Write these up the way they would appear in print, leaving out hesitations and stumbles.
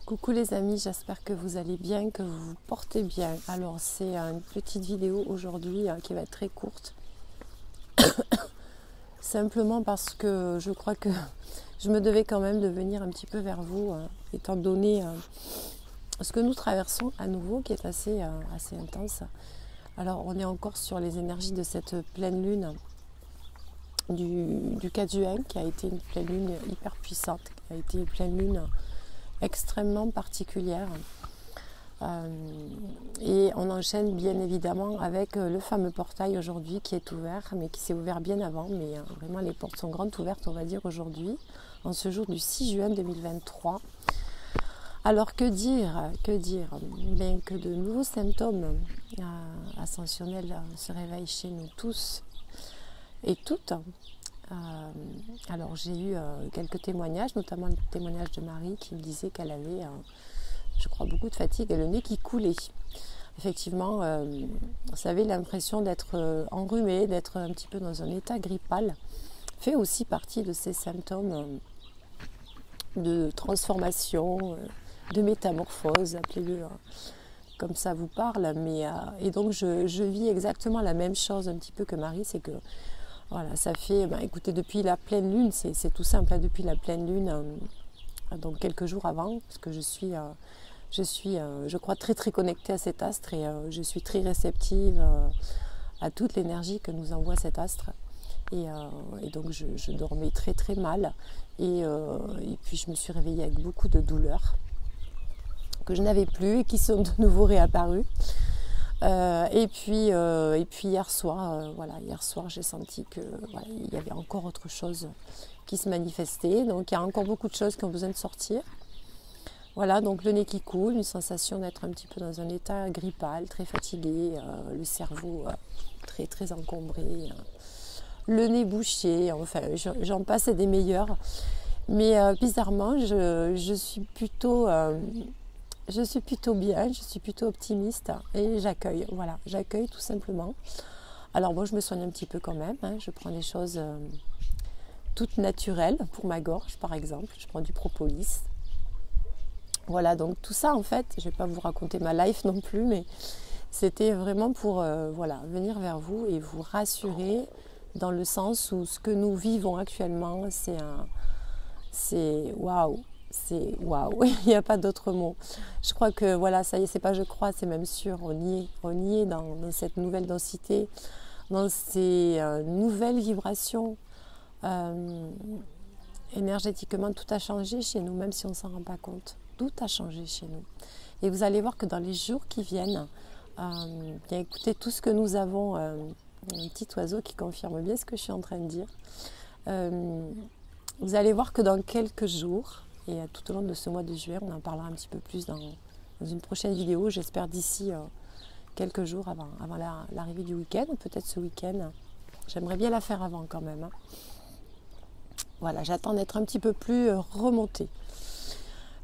Coucou les amis, j'espère que vous allez bien, que vous vous portez bien. Alors c'est une petite vidéo aujourd'hui qui va être très courte. Simplement parce que je crois que je me devais quand même de venir un petit peu vers vous, étant donné ce que nous traversons à nouveau, qui est assez intense. Alors on est encore sur les énergies de cette pleine lune du 4 juin, qui a été une pleine lune hyper puissante, qui a été une pleine lune extrêmement particulière. Et on enchaîne bien évidemment avec le fameux portail aujourd'hui qui est ouvert, mais qui s'est ouvert bien avant, mais vraiment les portes sont grandes ouvertes, on va dire, aujourd'hui, en ce jour du 6 juin 2023. Alors que dire bien que de nouveaux symptômes ascensionnels se réveillent chez nous tous et toutes. Alors j'ai eu quelques témoignages, notamment le témoignage de Marie qui me disait qu'elle avait, je crois, beaucoup de fatigue et le nez qui coulait. Effectivement, vous savez, l'impression d'être enrhumé, d'être un petit peu dans un état grippal, fait aussi partie de ces symptômes de transformation, de métamorphose, appelez-le comme ça vous parle. Et donc je vis exactement la même chose un petit peu que Marie, c'est que voilà, ça fait, écoutez, depuis la pleine lune, c'est tout simple, hein, depuis la pleine lune, donc quelques jours avant, parce que je suis, je crois, très très connectée à cet astre et je suis très réceptive à toute l'énergie que nous envoie cet astre. Et donc je dormais très très mal et puis je me suis réveillée avec beaucoup de douleurs que je n'avais plus et qui sont de nouveau réapparues. Et puis hier soir, hier soir j'ai senti que il y avait encore autre chose qui se manifestait. Donc il y a encore beaucoup de choses qui ont besoin de sortir. Voilà, donc le nez qui coule, une sensation d'être un petit peu dans un état grippal, très fatigué, le cerveau très très encombré, le nez bouché, enfin j'en passe des meilleurs. Mais bizarrement, je suis plutôt bien, je suis plutôt optimiste et j'accueille, j'accueille tout simplement. Alors moi je me soigne un petit peu quand même, hein, je prends des choses toutes naturelles pour ma gorge par exemple, je prends du propolis. Voilà, donc tout ça en fait, je ne vais pas vous raconter ma life non plus, mais c'était vraiment pour venir vers vous et vous rassurer dans le sens où ce que nous vivons actuellement, c'est waouh. C'est waouh, il n'y a pas d'autre mot. Je crois que ça y est, c'est pas je crois, c'est même sûr, on y est dans cette nouvelle densité, dans ces nouvelles vibrations. Énergétiquement, tout a changé chez nous, même si on ne s'en rend pas compte. Tout a changé chez nous. Et vous allez voir que dans les jours qui viennent, bien écoutez, tout ce que nous avons, un petit oiseau qui confirme bien ce que je suis en train de dire, vous allez voir que dans quelques jours, et tout au long de ce mois de juillet, on en parlera un petit peu plus dans une prochaine vidéo, j'espère d'ici quelques jours avant l'arrivée du week-end, ou peut-être ce week-end. J'aimerais bien la faire avant quand même. Hein. Voilà, j'attends d'être un petit peu plus remontée.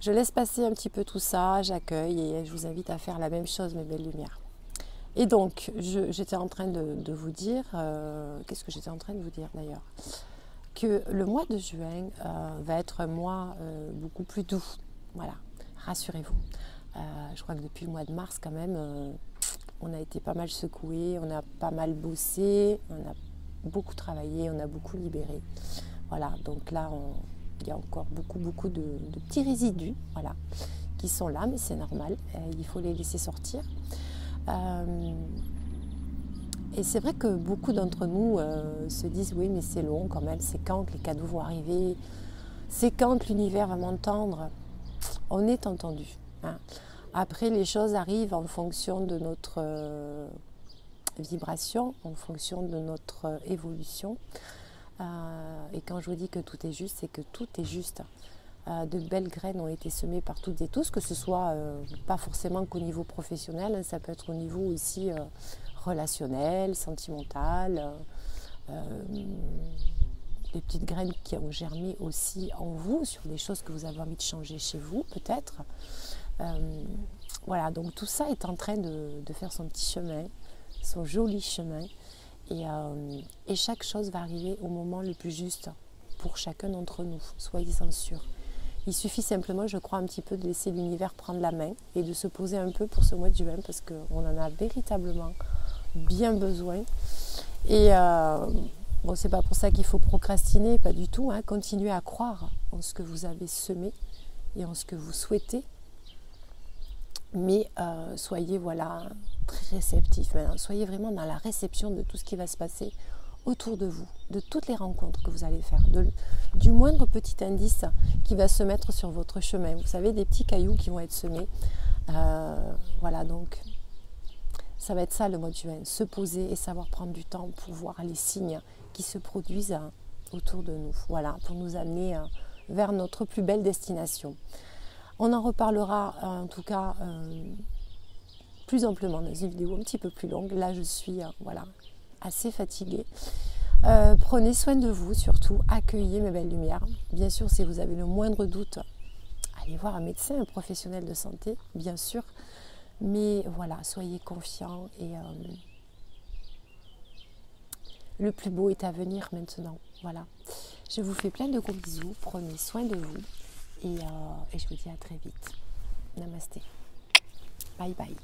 Je laisse passer un petit peu tout ça, j'accueille et je vous invite à faire la même chose, mes belles lumières. Et donc, j'étais en train de vous dire, qu'est-ce que j'étais en train de vous dire d'ailleurs ? Que le mois de juin va être un mois beaucoup plus doux. Voilà, rassurez-vous. Je crois que depuis le mois de mars, quand même, on a été pas mal secoués, on a pas mal bossé, on a beaucoup travaillé, on a beaucoup libéré. Voilà, donc là, il y a encore beaucoup de petits résidus, qui sont là, mais c'est normal, il faut les laisser sortir. Et c'est vrai que beaucoup d'entre nous se disent oui mais c'est long quand même, c'est quand que les cadeaux vont arriver, c'est quand que l'univers va m'entendre. On est entendu. Hein. Après les choses arrivent en fonction de notre vibration, en fonction de notre évolution. Et quand je vous dis que tout est juste, c'est que tout est juste. De belles graines ont été semées par toutes et tous, que ce soit pas forcément qu'au niveau professionnel, ça peut être au niveau aussi relationnel, sentimental, des petites graines qui ont germé aussi en vous sur des choses que vous avez envie de changer chez vous peut-être. Donc tout ça est en train de faire son petit chemin, son joli chemin et chaque chose va arriver au moment le plus juste pour chacun d'entre nous, soyez-en sûrs. Il suffit simplement, je crois, un petit peu de laisser l'univers prendre la main et de se poser un peu pour ce mois de juin parce qu'on en a véritablement bien besoin. Et bon, c'est pas pour ça qu'il faut procrastiner, pas du tout. Hein. Continuez à croire en ce que vous avez semé et en ce que vous souhaitez. Mais soyez très réceptifs maintenant. Soyez vraiment dans la réception de tout ce qui va se passer autour de vous, de toutes les rencontres que vous allez faire, du moindre petit indice qui va se mettre sur votre chemin. Vous savez, des petits cailloux qui vont être semés. Donc ça va être ça le mois de juin. Se poser et savoir prendre du temps pour voir les signes qui se produisent autour de nous. Voilà, pour nous amener vers notre plus belle destination. On en reparlera en tout cas plus amplement dans une vidéo un petit peu plus longue. Là, je suis assez fatiguée. Prenez soin de vous, surtout accueillez mes belles lumières. Bien sûr, si vous avez le moindre doute, allez voir un médecin, un professionnel de santé, bien sûr. Mais voilà, soyez confiants et le plus beau est à venir maintenant. Voilà. Je vous fais plein de gros bisous. Prenez soin de vous et je vous dis à très vite. Namasté. Bye bye.